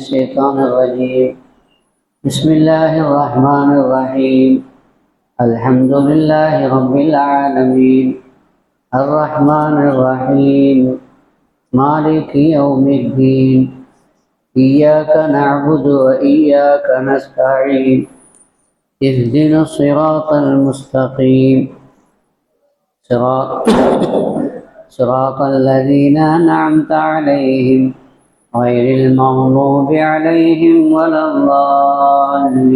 الشيطان الرجيم. بسم الله الرحمن الرحيم. الحمد لله رب العالمين الرحمن الرحيم مالك يوم الدين إياك نعبد وإياك نستعين اهدنا الصراط المستقيم صراط الذين أنعمت عليهم غير المغضوب عليهم ولا الضالين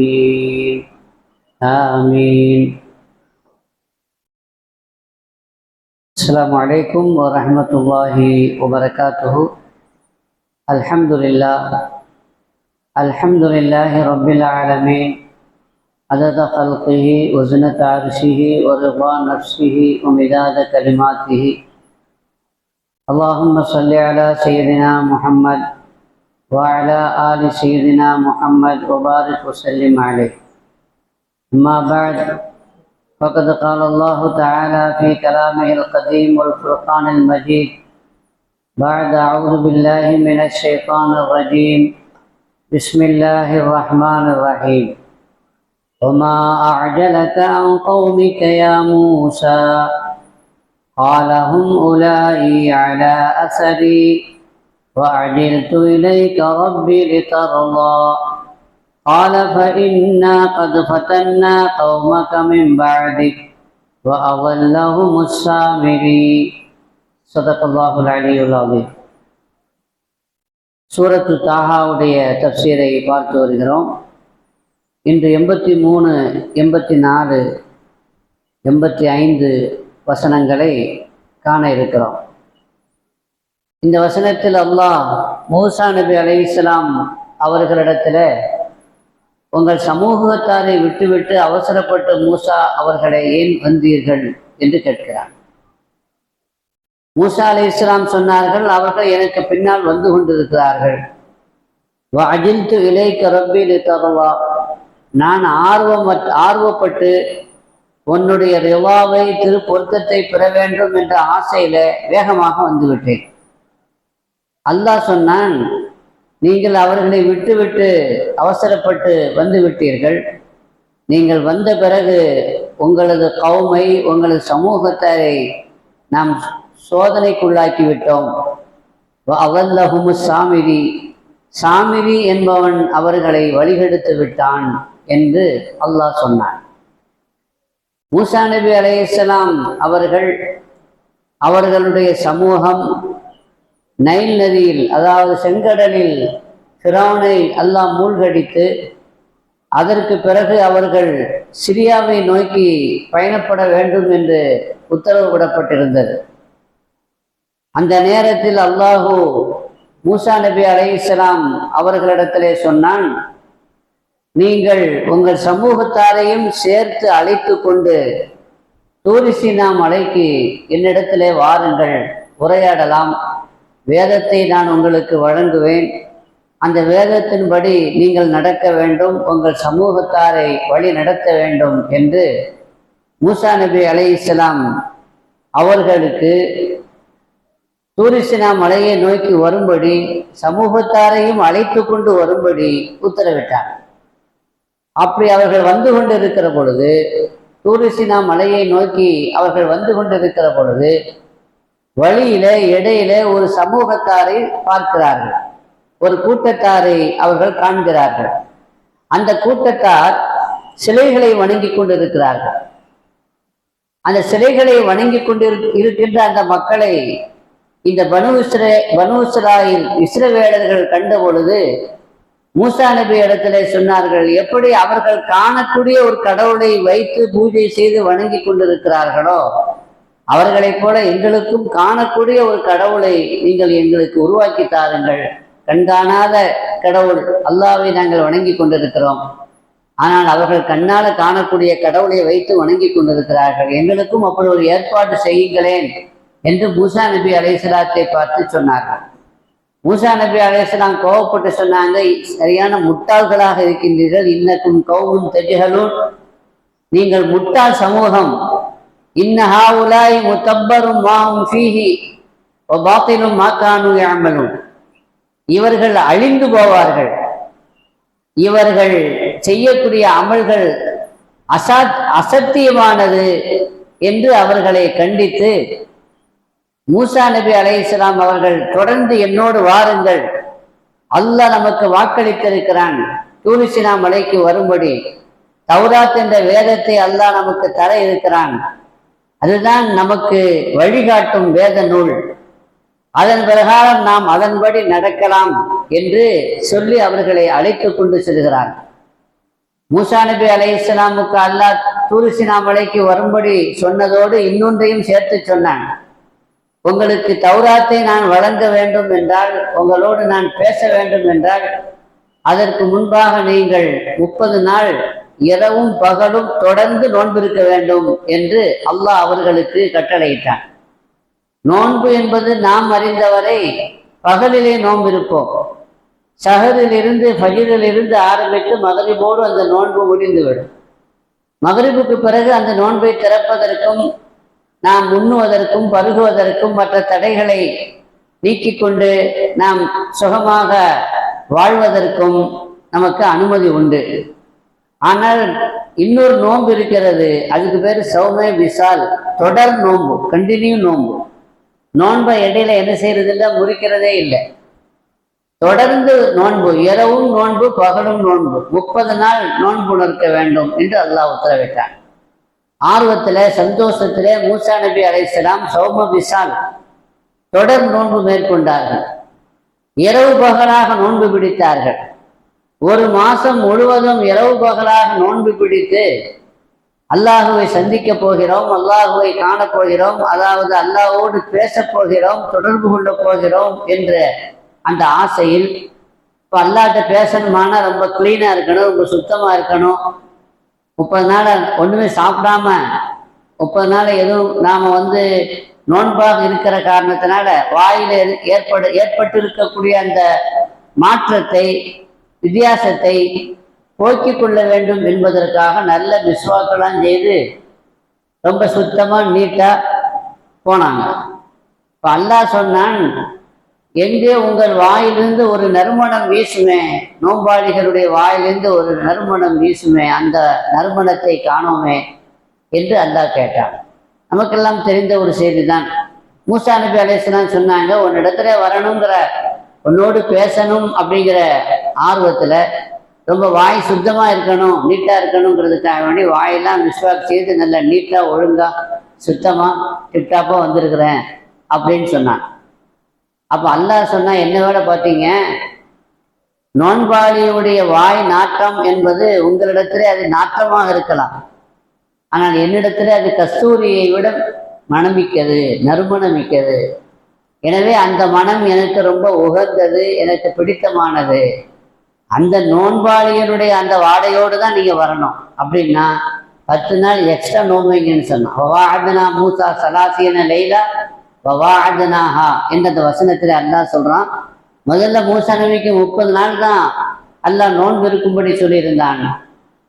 آمين. السلام عليكم ورحمة الله وبركاته. الحمد لله رب العالمين عدد خلقه وزنة عرشه ورضا نفسه ومداد كلماته. اللهم صل على سيدنا محمد وعلى آل سيدنا محمد وبارك وسلم عليه. أما بعد، فقد قال الله تعالى في كلامه القديم والفرقان المجيد بعد أعوذ بالله من الشيطان الرجيم. بسم الله الرحمن الرحيم. وما أعجلك عن قومك يا موسى قال هم أولئي على أثري وأعجلت إليك ربي لترضى قال فإنا قد فتنا قومك من بعدك وأضلهم السامري. صدق الله العلي العظيم. சூரத்து தாஹாவுடைய தஃப்சீரை பார்த்து வருகிறோம். இன்று 83, 84, 85 வசனங்களை காண இருக்கிறோம். இந்த வசனத்தில் அல்லாஹ் மூசா நபி அலைஹிஸ்ஸலாம் அவர்களிடத்தில் உங்கள் சமூகத்தாரை விட்டுவிட்டு அவசரப்பட்டு மூசா அவர்களை ஏன் வந்தீர்கள் என்று கேட்கிறார். மூசா அலைஹிஸ்ஸலாம் சொன்னார்கள், அவர்கள் எனக்கு பின்னால் வந்து கொண்டிருக்கிறார்கள். வஅஜில்து இலைக்க ரப்பி லிதர்வா, நான் ஆர்வப்பட்டு உன்னுடைய ரிவாவை திருப்பொருத்தத்தை பெற வேண்டும் என்ற ஆசையில வேகமாக வந்துவிட்டேன். அல்லாஹ் சொன்னான், நீங்கள் அவர்களை விட்டுவிட்டு அவசரப்பட்டு வந்து விட்டீர்கள். நீங்கள் வந்த பிறகு உங்களது கௌமை, உங்களது சமூகத்தாரை நாம் சோதனைக்குள்ளாக்கி விட்டோம். அவல்லஹுமு சாமிரி, சாமிரி என்பவன் அவர்களை வழிகெடுத்து விட்டான் என்று அல்லாஹ் சொன்னான். மூசா நபி அலைஹிஸ்ஸலாம் அவர்களுடைய சமூகம் நைல் நதியில், அதாவது செங்கடலில் ஃபிரௌனை அல்லாஹ் மூழ்கடித்து, அதற்கு பிறகு அவர்கள் சிரியாவை நோக்கி பயணப்பட வேண்டும் என்று உத்தரவு விடப்பட்டிருந்தது. அந்த நேரத்தில் அல்லாஹு மூசா நபி அலைஹிஸ்ஸலாம் அவர்களிடத்திலே சொன்னான், நீங்கள் உங்கள் சமூகத்தாரையும் சேர்த்து அழைத்து கொண்டு தூர் சீனா மலைக்கு என்னிடத்திலே வாருங்கள், உரையாடலாம். வேதத்தை நான் உங்களுக்கு வழங்குவேன். அந்த வேதத்தின்படி நீங்கள் நடக்க வேண்டும், உங்கள் சமூகத்தாரை வழி நடத்த வேண்டும் என்று மூசா நபி அலைஹிஸ்ஸலாம் அவர்களுக்கு தூர் சீனா மலையை நோக்கி வரும்படி, சமூகத்தாரையும் அழைத்து கொண்டு வரும்படி உத்தரவிட்டார். அப்படி அவர்கள் வந்து கொண்டிருக்கிற பொழுது, தூர் சீனா மலையை நோக்கி அவர்கள் வந்து கொண்டிருக்கிற பொழுது, வழியில இடையில ஒரு சமூகத்தாரை பார்க்கிறார்கள், ஒரு கூட்டத்தாரை அவர்கள் காண்கிறார்கள். அந்த கூட்டத்தார் சிலைகளை வணங்கி கொண்டிருக்கிறார்கள். அந்த சிலைகளை வணங்கி இருக்கின்ற அந்த மக்களை இந்த பனு இஸ்ராயில் இஸ்ரவேலர்கள் கண்ட பொழுது மூசா நபி இடத்திலே சொன்னார்கள், எப்படி அவர்கள் காணக்கூடிய ஒரு கடவுளை வைத்து பூஜை செய்து வணங்கி கொண்டிருக்கிறார்களோ அவர்களைப் போல எங்களுக்கும் காணக்கூடிய ஒரு கடவுளை நீங்கள் எங்களுக்கு உருவாக்கி தாருங்கள். கண்காணாத கடவுள் அல்லாஹ்வை நாங்கள் வணங்கி கொண்டிருக்கிறோம், ஆனால் அவர்கள் கண்ணால காணக்கூடிய கடவுளை வைத்து வணங்கி கொண்டிருக்கிறார்கள், எங்களுக்கும் அப்படி ஒரு ஏற்பாடு செய்யுங்களேன் என்று மூசா நபி அலைஹிஸ்ஸலாத்தை பார்த்து சொன்னார்கள். மூசா நபி அலைஹிஸ்ஸலாம் கோவப்பட்டு சொன்னாங்க, சரியான முட்டாள்களாக இருக்கின்றீர்கள். இன்னக்கும் கௌமுன் தஜ்ஹலூன், நீங்கள் முட்டாள் சமூகம். இன்ன ஹாஉலாஇ முத்தப்பரும் மா ஹும் ஃபீஹி வ பாத்திலும் மா கானூ யஅமலூன், இவர்கள் அழிந்து போவார்கள், இவர்கள் செய்யக்கூடிய அமல்கள் அசத்தியமானது என்று அவர்களை கண்டித்து மூசா நபி அலைஹிஸ்ஸலாம் அவர்கள் தொடர்ந்து என்னோடு வாருங்கள், அல்லாஹ் நமக்கு வாக்களித்திருக்கிறான் தூர் சீனா மலைக்கு வரும்படி, தௌராத் என்ற வேதத்தை அல்லாஹ் நமக்கு தர இருக்கிறான், அதுதான் நமக்கு வழிகாட்டும் வேத நூல், அதன் பிரகாரம் நாம் அதன்படி நடக்கலாம் என்று சொல்லி அவர்களை அழைத்து கொண்டு செல்கிறார். மூசா நபி அலைஹிஸ்ஸலாமுக்கு அல்லாஹ் தூர் சீனா மலைக்கு வரும்படி சொன்னதோடு இன்னொன்றையும் சேர்த்து சொன்னான். உங்களுக்கு தௌராத்தை நான் வழங்க வேண்டும் என்றால், உங்களோடு நான் பேச வேண்டும் என்றால், அதற்கு முன்பாக நீங்கள் 30 நாள் இரவும் பகலும் தொடர்ந்து நோன்பிருக்க வேண்டும் என்று அல்லாஹ் அவர்களுக்கு கட்டளையிட்டான். நோன்பு என்பது நாம் அறிந்தவரை பகலிலே நோன்பிருப்போம். சஹரிலிருந்து ஃபஜ்ரிலிருந்து ஆரம்பித்து மகரிபோடு அந்த நோன்பு முடிந்துவிடும். மகரிபுக்கு பிறகு அந்த நோன்பை திறப்பதற்கும் நாம் உண்ணுவதற்கும் பருகுவதற்கும் மற்ற தடைகளை நீக்கிக் கொண்டு நாம் சுகமாக வாழ்வதற்கும் நமக்கு அனுமதி உண்டு. ஆனால் இன்னொரு நோன்பு இருக்கிறது, அதுக்கு பேர் சௌமே விசால், தொடர் நோன்பு, கண்டினியூ நோன்பு. நோன்பை இடையில என்ன செய்யறது இல்லை, முறிக்கிறதே இல்லை, தொடர்ந்து நோன்பு, இரவும் நோன்பு பகலும் நோன்பு, 30 நாள் நோன்பு நிற்க வேண்டும் என்று அல்லாஹ் உத்தரவிட்டான். ஆர்வத்திலே சந்தோஷத்திலே மூசா நபி அலைஹிஸ்ஸலாம் சௌம விசால் தொடர் நோன்பு மேற்கொண்டார்கள். இரவு பகலாக நோன்பு பிடித்தார்கள். 1 மாசம் முழுவதும் இரவு பகலாக நோன்பு பிடித்து அல்லாஹுவை சந்திக்க போகிறோம், அல்லாஹுவை காணப்போகிறோம், அதாவது அல்லாஹோடு பேசப் போகிறோம், தொடர்பு கொள்ள போகிறோம் என்ற அந்த ஆசையில், இப்போ அல்லாஹ்ட்ட பேசணுமானா ரொம்ப கிளீனாக இருக்கணும், ரொம்ப சுத்தமாக இருக்கணும். 30 நாள் ஒன்றுமே சாப்பிடாம 30 நாள் எதுவும் நாம் நோன்பாக இருக்கிற காரணத்தினால வாயில் ஏற்பட்டிருக்கக்கூடிய அந்த மாற்றத்தை, வித்தியாசத்தை போக்கிக் கொள்ள வேண்டும் என்பதற்காக நல்ல மிஸ்வாக்கெல்லாம் செய்து ரொம்ப சுத்தமாக நீட்டாக போனாங்க. இப்போ அல்லாஹ் சொன்னான், எங்கே உங்கள் வாயிலிருந்து ஒரு நறுமணம் வீசுமே, நோம்பாளிகளுடைய வாயிலிருந்து ஒரு நறுமணம் வீசுமே, அந்த நறுமணத்தை காணோமே என்று அல்லாஹ் கேட்டான். நமக்கெல்லாம் தெரிந்த ஒரு செய்தி தான். மூசா நபி அலைஹிஸ்ஸலாம் சொன்னாங்க, உன்னிடத்துல வரணுங்கிற, உன்னோடு பேசணும் அப்படிங்கிற ஆர்வத்தில் ரொம்ப வாய் சுத்தமாக இருக்கணும், நீட்டாக இருக்கணுங்கிறதுக்காக வேண்டி வாயெல்லாம் மிஸ்வாக் செய்து நல்லா நீட்டாக ஒழுங்காக சுத்தமாக டிப்டாப்பாக வந்திருக்கிறேன் அப்படின்னு சொன்னான். அப்போ அல்லாஹ் சொன்னா, என்ன வேலை பார்த்தீங்க, நோன்பாளியுடைய வாய் நாற்றம் என்பது உங்களிடத்திலே அது நாற்றமாக இருக்கலாம், ஆனால் என்னிடத்திலே அது கஸ்தூரியை விட மணமிக்கது, நறுமணமிக்கது. எனவே அந்த மனம் எனக்கு ரொம்ப உகந்தது, எனக்கு பிடித்தமானது. அந்த நோன்பாளியனுடைய அந்த வாடையோடு தான் நீங்கள் வரணும். அப்படின்னா 10 நாள் எக்ஸ்ட்ரா நோன்புங்கன்னு சொன்னான். வவாஅத்னா மூசா சலாசியன லைலா வவாஅத்னாஹா என்ற அந்த வசனத்தில் அல்லாஹ் சொல்கிறான். முதல்ல மூசா நபிக்கு 30 நாள் தான் அல்லாஹ் நோன்பு இருக்கும்படி சொல்லியிருந்தான்.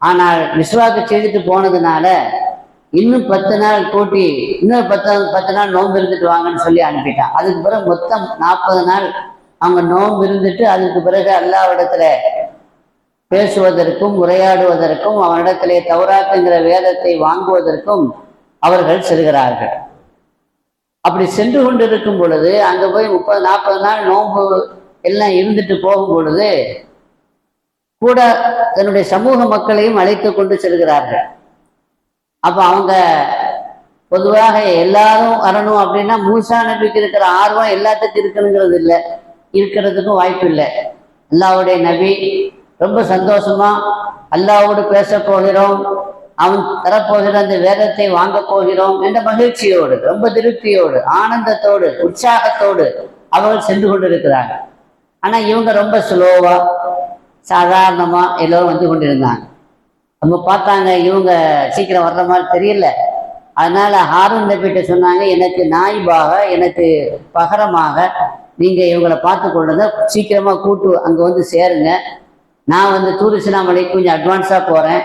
ஆனால் மிஸ்வாக்கு செய்துட்டு போனதுனால இன்னும் 10 நாள் கூட்டி இன்னும் 10 நாள் நோன்பு இருந்துட்டு வாங்கன்னு சொல்லி அனுப்பிட்டான். அதுக்கு பிறகு மொத்தம் 40 நாள் அவங்க நோன்பு இருந்துட்டு அதுக்கு பிறகு அல்லாஹ்விடத்துல பேசுவதற்கும் உரையாடுவதற்கும் அவனிடத்திலே தௌராத்துங்கிற வேதத்தை வாங்குவதற்கும் அவர்கள் செல்கிறார்கள். அப்படி சென்று கொண்டிருக்கும் பொழுது அங்கே போய் 30-40 நாள் நோன்பு எல்லாம் இருந்துட்டு போகும் பொழுது கூட தன்னுடைய சமூக மக்களையும் அழைத்து கொண்டு செல்கிறார்கள். அப்போ அவங்க பொதுவாக எல்லாரும் வரணும் அப்படின்னா மூசா நபிக்கு இருக்கிற ஆர்வம் எல்லாத்துக்கும் இருக்கணுங்கிறது இல்லை, இருக்கிறதுக்கும் வாய்ப்பு இல்லை. அல்லாஹ்வுடைய நபி ரொம்ப சந்தோஷமா அல்லாஹ்வோடு பேச போகிறோம், அவன் தரப்போகிற அந்த வேதத்தை வாங்க போகிறோம் என்ற மகிழ்ச்சியோடு, ரொம்ப திருப்தியோடு, ஆனந்தத்தோடு, உற்சாகத்தோடு அவர்கள் சென்று கொண்டிருக்கிறாங்க. ஆனால் இவங்க ரொம்ப ஸ்லோவா சாதாரணமா எல்லோரும் வந்து கொண்டிருந்தாங்க. அவங்க பார்த்தாங்க இவங்க சீக்கிரம் வர்ற மாதிரி தெரியல. அதனால ஹாரூன் நபிகிட்ட சொன்னாங்க, எனக்கு நாய்பாக, எனக்கு பகரமாக நீங்க இவங்களை பார்த்து கொள்ளுங்க, சீக்கிரமா கூட்டு அங்க வந்து சேருங்க. நான் தூர் சீனா மலைக்கு கொஞ்சம் அட்வான்ஸாக போகிறேன்,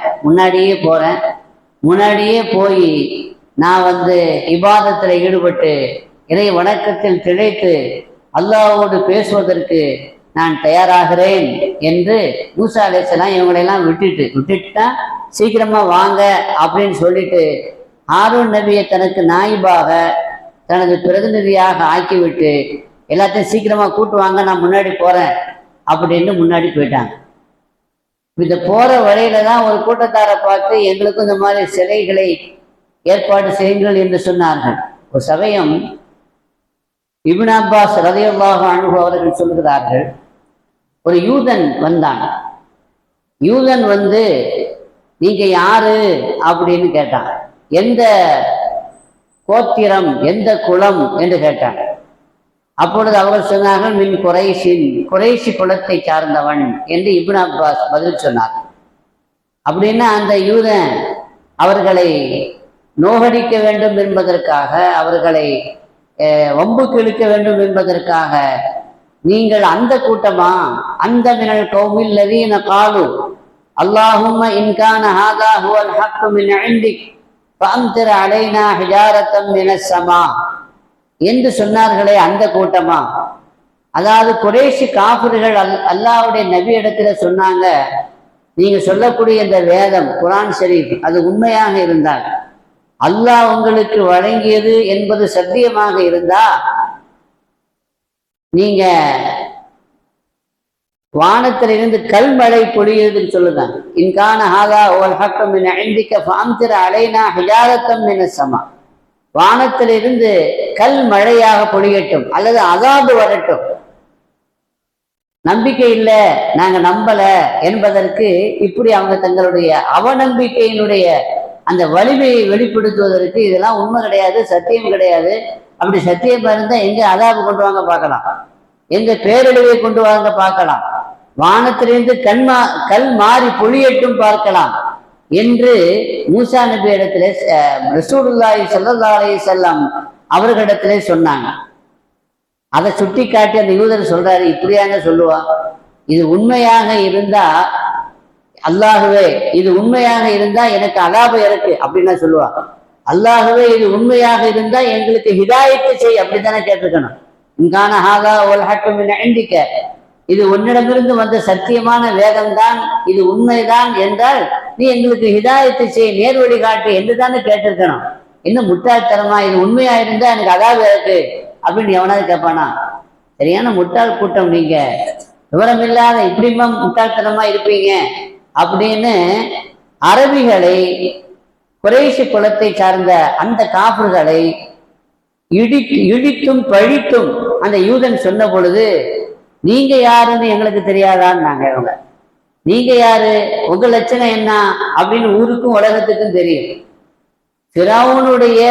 முன்னாடியே போய் நான் இபாதத்தில் ஈடுபட்டு இறை வணக்கத்தில் திளைத்து அல்லாஹ்வோடு பேசுவதற்கு நான் தயாராகிறேன் என்று மூசா அலைஹிஸ்ஸலாம் இவங்களெல்லாம் விட்டுட்டா சீக்கிரமா வாங்க அப்படின்னு சொல்லிட்டு ஹாரூன் நபியை தனக்கு நாயிபாக தனது பிரதிநிதியாக ஆக்கிவிட்டு எல்லாத்தையும் சீக்கிரமா கூட்டு வாங்க, நான் முன்னாடி போறேன் அப்படின்னு முன்னாடி போயிட்டாங்க. இந்த போற வழியில தான் ஒரு கூட்டத்தாரை பார்த்து எங்களுக்கும் இந்த மாதிரி சிலைகளை ஏற்பாடு செய்யுங்கள் என்று சொன்னார்கள். ஒரு சமயம் இப்னு அப்பாஸ் ரலியல்லாஹு அன்ஹு அவர்கள் சொல்கிறார்கள், ஒரு யூதன் வந்தான். யூதன் வந்து நீங்க யாரு அப்படின்னு கேட்டான். எந்த கோத்திரம், எந்த குலம் என்று கேட்டான். அப்பொழுது அவர்கள் சொன்னார்கள், மின் குறைஷின், குறைஷி குலத்தை சார்ந்தவன் என்று இப்னு அப்பாஸ் பதில் சொன்னார். அப்படின்னா அந்த யூதன் அவர்களை நோகடிக்க வேண்டும் என்பதற்காக, அவர்களை வம்புக்கு இழுக்க வேண்டும் என்பதற்காக, நீங்கள் அந்த கூட்டமா, அந்த மினல் கௌமில் லதீன காலு அல்லாஹும்ம இன்கான ஹாதா ஹுவல் ஹக்கு மின் இன்டிக் ஃபஅம்திர் அலைனா ஹிஜாரத்தம் மினஸ் ஸமா என்று சொன்னார்களே அந்த கூட்டமா? அதாவது குறைஷி காஃபிர்கள் அல்லாஹ்வுடைய நபி இடத்துல சொன்னாங்க, நீங்க சொல்லக்கூடிய இந்த வேதம் குர்ஆன் ஷரீஃப் அது உண்மையாக இருந்தால், அல்லாஹ் உங்களுக்கு வழங்கியது என்பது சத்தியமாக இருந்தா, நீங்க வானத்திலிருந்து கல்மழை பொழியுதுன்னு சொல்லுங்க. இன்கான ஹாதா வல் ஹக்கு மின் இன்டிக ஃபஅம்திர் அலைனா ஹிஜாரத்தம் மினஸ் ஸமா, வானத்திலிருந்து கல் மழையாக பொழியட்டும் அல்லது அதாபு வரட்டும். நம்பிக்கை இல்லை, நாங்க நம்பல என்பதற்கு இப்படி அவங்க தங்களுடைய அவநம்பிக்கையினுடைய அந்த வலிமையை வெளிப்படுத்துவதற்கு இதெல்லாம் உண்மை கிடையாது, சத்தியம் கிடையாது. அப்படி சத்தியமா இருந்தா எங்க அதாபு கொண்டு வாங்க பார்க்கலாம், எங்க பேரழிவை கொண்டு வாங்க பார்க்கலாம், வானத்திலிருந்து கல் மாறி பொழியட்டும் பார்க்கலாம் என்று மூசா நபி இடத்திலே ரசூலுல்லாஹி ஸல்லல்லாஹு அலைஹி வஸல்லம் அவர்களிடத்திலே சொன்னாங்க. அதை சுட்டி காட்டி அந்த யூதர் சொல்றாரு, இப்படியாங்க சொல்லுவா, இது உண்மையாக இருந்தா அல்லாஹுவே, இது உண்மையாக இருந்தா எனக்கு அதாபு இருக்கு அப்படின்னா சொல்லுவா. அல்லாஹுவே இது உண்மையாக இருந்தா எங்களுக்கு ஹிதாயத்து செய் அப்படித்தானே கேட்டிருக்கணும். இன்கான ஹாதா வல் ஹக்கு மின் இன்டிக, இது உன்னிடமிருந்து வந்த சத்தியமான வேதம்தான், இது உண்மைதான் என்றால் நீ எங்களுக்கு ஹிதாயத்து செய், நேர்வழி காட்டு என்று தானே கேட்டிருக்கணும். இன்னும் முட்டாள்தனமா இது உண்மையா இருந்தா எனக்கு அதாபு இருக்கு அப்படின்னு எவனாவது கேட்பானா? சரியான முட்டாள் கூட்டம் நீங்க, விவரம் இல்லாத இப்படிமா முட்டாள்தனமா இருப்பீங்க அப்படின்னு அரபிகளை, குறைஷி குலத்தை சார்ந்த அந்த காஃபிர்களை இடித்தும் பழித்தும் அந்த யூதன் சொன்ன பொழுது, நீங்க யாருன்னு எங்களுக்கு தெரியாதான்னு நாங்க இவங்க, நீங்க யாரு, உங்க லட்சணம் என்ன அப்படின்னு ஊருக்கும் உலகத்துக்கும் தெரியும். ஃபிரௌனுடைய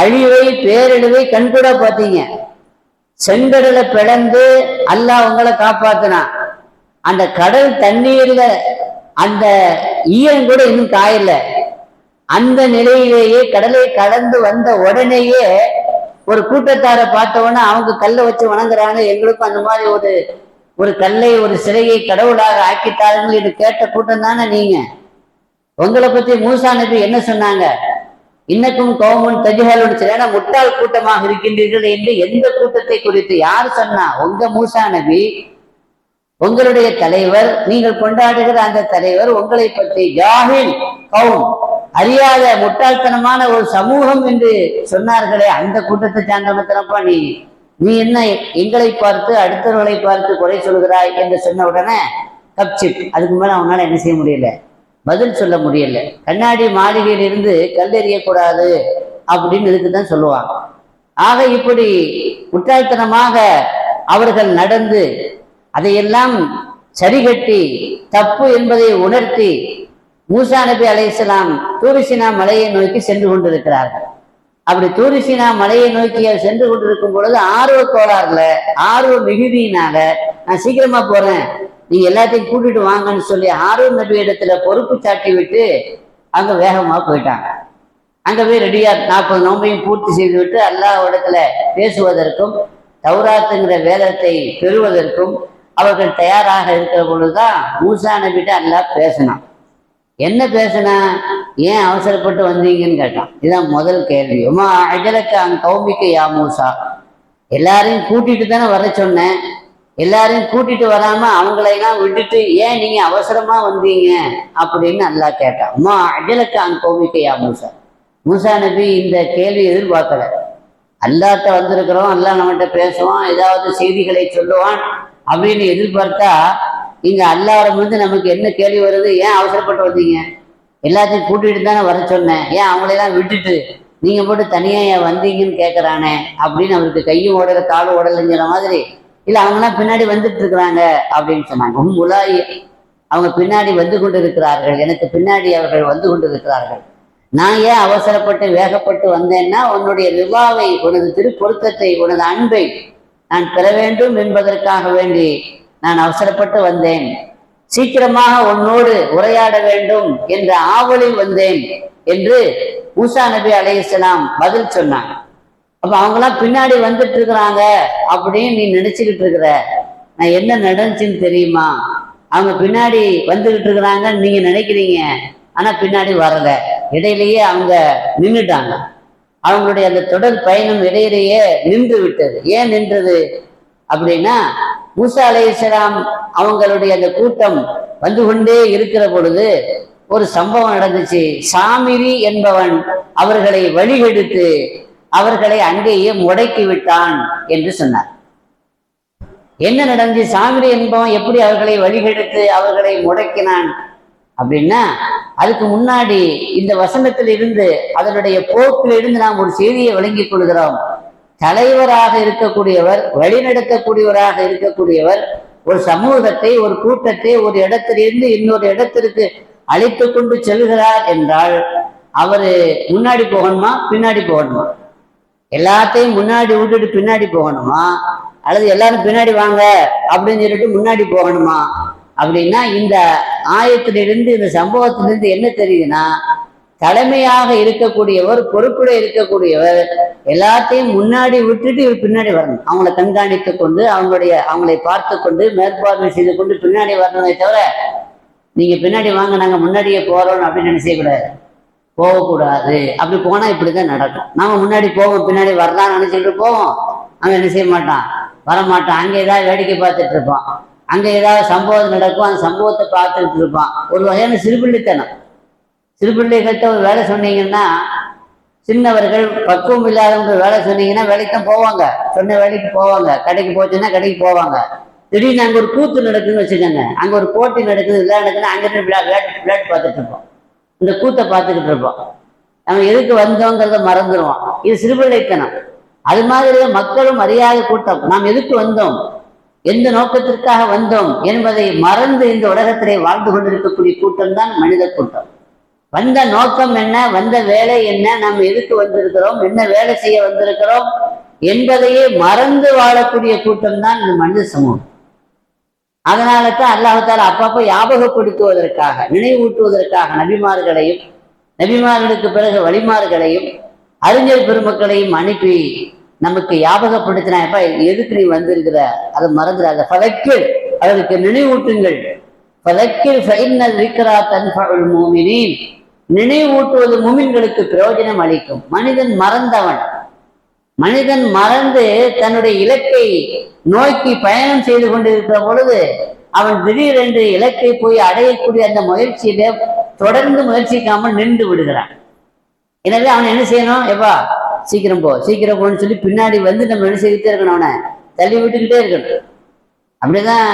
அழிவை, பேரழிவை கண்கூட பார்த்தீங்க. செங்கடலை பிளந்து அல்லாஹ் உங்களை காப்பாத்தினா, அந்த கடல் தண்ணீர்ல அந்த ஈரம் கூட இன்னும் காயல. அந்த நிலையிலேயே கடலை கடந்து வந்த உடனேயே ஒரு கூட்டத்தாரை பார்த்தவொன்னே அவங்க கல்லை வச்சு வணங்குறாங்க, எங்களுக்கும் அந்த மாதிரி ஒரு கல்லை, ஒரு சிலையை கடவுளாக ஆக்கித்தாருன்னு இது கேட்ட கூட்டம் தானே நீங்க. உங்களை பத்தி மூசா நபி என்ன சொன்னாங்க? இன்னக்கும் கௌமுன் தஜ்ஹலூன், சரியான முட்டாள் கூட்டமாக இருக்கின்றீர்கள் என்று எந்த கூட்டத்தை குறித்து யார் சொன்னா? உங்க மூசா நபி, உங்களுடைய தலைவர், நீங்கள் கொண்டாடுகிற அந்த தலைவர் உங்களை பற்றி ஜாஹில் கௌம், அறியாத முட்டாள்தனமான ஒரு சமூகம் என்று சொன்னார்களே, அந்த கூட்டத்தை சார்ந்தவனப்பா நீ என்ன எங்களை பார்த்து அடுத்தவர்களை பார்த்து குறை சொல்கிறாய் என்று சொன்ன உடனே கப்சிப். அதுக்கு மேல அவனால என்ன செய்ய முடியல, பதில் சொல்ல முடியல. கண்ணாடி மாளிகையில் இருந்து கல்லெறியக்கூடாது அப்படின்னு இதுக்குதான் சொல்லுவாங்க. ஆக இப்படி முட்டாள்தனமாக அவர்கள் நடந்து அதையெல்லாம் சரிகட்டி தப்பு என்பதை உணர்த்தி மூசா நபி அலைஹிஸ்ஸலாம் தூரிசினா மலையை நோக்கி சென்று கொண்டிருக்கிறார்கள். அப்படி தூரிசினா மலையை நோக்கி சென்று கொண்டிருக்கும் பொழுது ஆர்வ கோளாறுல, ஆர்வ மிகுதியினால, நான் சீக்கிரமா போறேன், நீங்க எல்லாத்தையும் கூட்டிட்டு வாங்கன்னு சொல்லி ஹாரூன் நபி இடத்துல பொறுப்பு சாட்டி விட்டு அங்க வேகமா போயிட்டாங்க. அங்க போய் ரெடியா 40 நோம்பையும் பூர்த்தி செய்து விட்டு அல்லாஹ் இடத்துல பேசுவதற்கும் தௌராத்துங்கிற வேதத்தை பெறுவதற்கும் அவர்கள் தயாராக இருக்கிற பொழுதுதான் மூசா நபிட்ட அல்லாஹ் பேசினான். என்ன பேசினா, ஏன் அவசரப்பட்டு வந்தீங்கன்னு கேட்டான். இதுதான் முதல் கேள்வி. உமா அஜலக்க அங்க கௌமிக்க யா மூசா, எல்லாரையும் கூட்டிட்டு தானே வர சொன்னேன், எல்லாரையும் கூட்டிட்டு வராம அவங்களையெல்லாம் விட்டுட்டு ஏன் நீங்க அவசரமா வந்தீங்க அப்படின்னு அல்லாஹ் கேட்டான். அம்மா அஜலக்கு அங்க கோமிக்கையா மூசா. மூசா நபி இந்த கேள்வி எதிர்பார்க்கல. அல்லாஹ்ட்ட வந்திருக்கிறோம், அல்லாஹ் நம்மகிட்ட பேசுவான், ஏதாவது செய்திகளை சொல்லுவான் அப்படின்னு எதிர்பார்த்தா இங்க அல்லாஹ்விடம் வந்து நமக்கு என்ன கேள்வி வருது? ஏன் அவசரப்பட்டு வந்தீங்க? எல்லாத்தையும் கூட்டிட்டு தானே வர சொன்னேன், ஏன் அவங்களையெல்லாம் விட்டுட்டு நீங்க போட்டு தனியா ஏன் வந்தீங்கன்னு கேட்கறானே அப்படின்னு அவருக்கு கையும் ஓடல காலும் ஓடலைங்கிற மாதிரி. இல்ல அவங்கெல்லாம் பின்னாடி வந்துட்டு இருக்கிறாங்க அப்படின்னு சொன்னாங்க. உலாயி அவங்க பின்னாடி வந்து கொண்டு இருக்கிறார்கள், எனக்கு பின்னாடி அவர்கள் வந்து கொண்டு இருக்கிறார்கள். நான் ஏன் அவசரப்பட்டு வேகப்பட்டு வந்தேன்னா உன்னுடைய ரிவாவை, உனது திருப்பொருத்தத்தை, உனது அன்பை நான் பெற வேண்டும் என்பதற்காக வேண்டி நான் அவசரப்பட்டு வந்தேன். சீக்கிரமாக உன்னோடு உரையாட வேண்டும் என்ற ஆவலில் வந்தேன் என்று மூசா நபி அலைஹிஸ்ஸலாம் பதில் சொன்னாங்க. அப்ப அவங்கெல்லாம் பின்னாடி வந்துட்டு இருக்கிறாங்க அப்படின்னு நீ நினைச்சுக்கிட்டு இருக்கிற, நான் என்ன நடந்துச்சுன்னு தெரியுமா? அவங்க பின்னாடி வந்துகிட்டு இருக்கிறாங்கன்னு நீங்க நினைக்கிறீங்க, ஆனா பின்னாடி வரல. இடையிலேயே அவங்க நின்றுட்டாங்க. அவங்களுடைய அந்த தொடர் பயணம் இடையிலேயே நின்று விட்டது. ஏன் நின்றது அப்படின்னா, மூசா அலைஹிஸ்ஸலாம் அவங்களுடைய அந்த கூட்டம் வந்து கொண்டே இருக்கிற பொழுது ஒரு சம்பவம் நடந்துச்சு. சாமிரி என்பவன் அவர்களை வழிகெடுத்து அவர்களை அங்கேயே முடக்கி விட்டான் என்று சொன்னார். என்ன நடந்துச்சு? சாமிரி என்பவன் எப்படி அவர்களை வழிகெடுத்து அவர்களை முடக்கினான் அப்படின்னா, அதுக்கு முன்னாடி இந்த வசனத்தில் இருந்து அதனுடைய போக்கில் இருந்து நாம் ஒரு செய்தியை விளங்கிக் கொள்கிறோம். தலைவராக இருக்கக்கூடியவர், வழிநடத்தக்கூடியவராக இருக்கக்கூடியவர் ஒரு சமூகத்தை, ஒரு கூட்டத்தை ஒரு இடத்திலிருந்து இன்னொரு இடத்திற்கு அழைத்து கொண்டு செல்கிறார் என்றால் அவரு முன்னாடி போகணுமா பின்னாடி போகணுமா? எல்லாத்தையும் முன்னாடி விட்டுட்டு பின்னாடி போகணுமா, அல்லது எல்லாரும் பின்னாடி வாங்க அப்படின்னு சொல்லிட்டு முன்னாடி போகணுமா? அப்படின்னா இந்த ஆயத்திலிருந்து, இந்த சம்பவத்திலிருந்து என்ன தெரியுதுன்னா, தலைமையாக இருக்கக்கூடியவர், பொறுப்புடைய இருக்கக்கூடியவர் எல்லாத்தையும் முன்னாடி விட்டுட்டு பின்னாடி வரணும். அவங்களை கண்காணித்து கொண்டு அவங்களை பார்த்து கொண்டு மேற்பார்வை செய்து கொண்டு பின்னாடி வரணுமே தவிர, நீங்க பின்னாடி வாங்க நாங்க முன்னாடியே போறோம் அப்படின்னு நினைச்சக்கூடாது, போகக்கூடாது. அப்படி போனா இப்படிதான் நடக்கும். நாம முன்னாடி போவோம், பின்னாடி வரலாம்னு நினைச்சிட்டு போவோம், அவன் என்ன செய்ய மாட்டான், வரமாட்டான். அங்க ஏதாவது வேடிக்கை பார்த்துட்டு இருப்பான், அங்க ஏதாவது சம்பவம் நடக்கும், அந்த சம்பவத்தை பார்த்துட்டு இருப்பான். ஒரு வகையான சிறுபிள்ளைத்தனம். சிறுபிள்ளைகள்கிட்ட ஒரு வேலை சொன்னீங்கன்னா, சின்னவர்கள் பக்குவம் இல்லாதவங்க வேலை சொன்னீங்கன்னா வேலைக்கு தான் போவாங்க, சொன்ன வேலைக்கு போவாங்க. கடைக்கு போச்சுன்னா கடைக்கு போவாங்க. திடீர்னு அங்க ஒரு கூத்து நடக்குதுன்னு வச்சுக்கோங்க, அங்க ஒரு போட்டி நடக்குது, விளையாட்டு நடக்குதுன்னா அங்கிட்டு விளையாட்டு பார்த்துட்டு இருப்போம், இந்த கூத்தை பார்த்துக்கிட்டு இருப்போம். நம்ம எதுக்கு வந்தோங்கிறத மறந்துடுவோம். இது சிறுபிள்ளைத்தனம். அது மாதிரி மக்களும் அறியாத கூட்டம். நாம் எதுக்கு வந்தோம், எந்த நோக்கத்திற்காக வந்தோம் என்பதை மறந்து இந்த உலகத்திலே வாழ்ந்து கொண்டிருக்கக்கூடிய கூட்டம் தான் மனித கூட்டம். வந்த நோக்கம் என்ன, வந்த வேலை என்ன, நம்ம எதுக்கு வந்திருக்கிறோம், என்ன வேலை செய்ய வந்திருக்கிறோம் என்பதையே மறந்து வாழக்கூடிய கூட்டம் தான் இந்த மனித சமூகம். அதனால தான் அல்லாஹ் தஆலா அப்பப்போ ஞாபகப்படுத்துவதற்காக, நினைவூட்டுவதற்காக நபிமார்களையும், நபிமார்களுக்கு பிறகு வழிமார்களையும், அறிஞர் பெருமக்களையும் அனுப்பி நமக்கு ஞாபகப்படுத்தினா, எப்ப எதுக்கு நீ வந்திருக்கிற, அதை மறந்துடாத, ஃபதக்கிர், அவருக்கு நினைவூட்டுங்கள். ஃபதக்கிர் ஃபஇன்ன ذிக்ரா தன்ஃபஉல் முஃமினீன், நினைவூட்டுவது முமின்களுக்கு பிரயோஜனம் அளிக்கும். மனிதன் மறந்தவன், மனிதன் மறந்து தன்னுடைய இலக்கை நோக்கி பயணம் செய்து கொண்டிருக்கிற பொழுது அவன் திடீரென்று இலக்கை போய் அடையக்கூடிய அந்த முயற்சியில தொடர்ந்து முயற்சிக்காமல் நின்று விடுகிறான். எனவே அவன் என்ன செய்யணும், எப்பா சீக்கிரம் போ சீக்கிரம் போன்னு சொல்லி பின்னாடி வந்து நம்ம என்ன செய்துட்டே இருக்கணும், அவனை தள்ளி விட்டுக்கிட்டே இருக்கணும். அப்படிதான்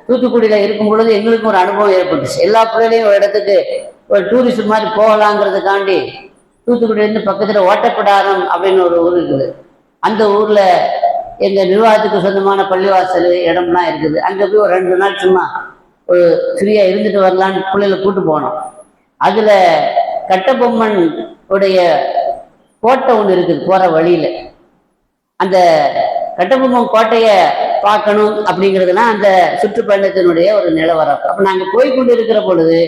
தூத்துக்குடியில இருக்கும் பொழுது எங்களுக்கும் ஒரு அனுபவம் ஏற்பட்டுச்சு. எல்லா பிள்ளைகளையும் ஒரு இடத்துக்கு ஒரு டூரிஸ்ட் மாதிரி போகலாங்கிறதுக்காண்டி தூத்துக்குடியிலேருந்து பக்கத்துல ஓட்டப்பிடாரம் அப்படின்னு ஒரு ஊர் இருக்குது. அந்த ஊர்ல எங்க நிர்வாகத்துக்கு சொந்தமான பள்ளிவாசல் இடம்லாம் இருக்குது. அங்க போய் ஒரு 2 நாள் சும்மா ஒரு ஃப்ரீயா இருந்துட்டு வரலான்னு பிள்ளைகளை கூட்டு போனோம். அதுல கட்டபொம்மன் உடைய கோட்டை ஒன்று இருக்குது போற வழியில. அந்த கட்டபொம்மன் கோட்டையை பார்க்கணும் அப்படிங்கிறதுனா அந்த சுற்றுப்பயணத்தினுடைய ஒரு நிலவரம். அப்ப நாங்க போய் கொண்டு இருக்கிற பொழுது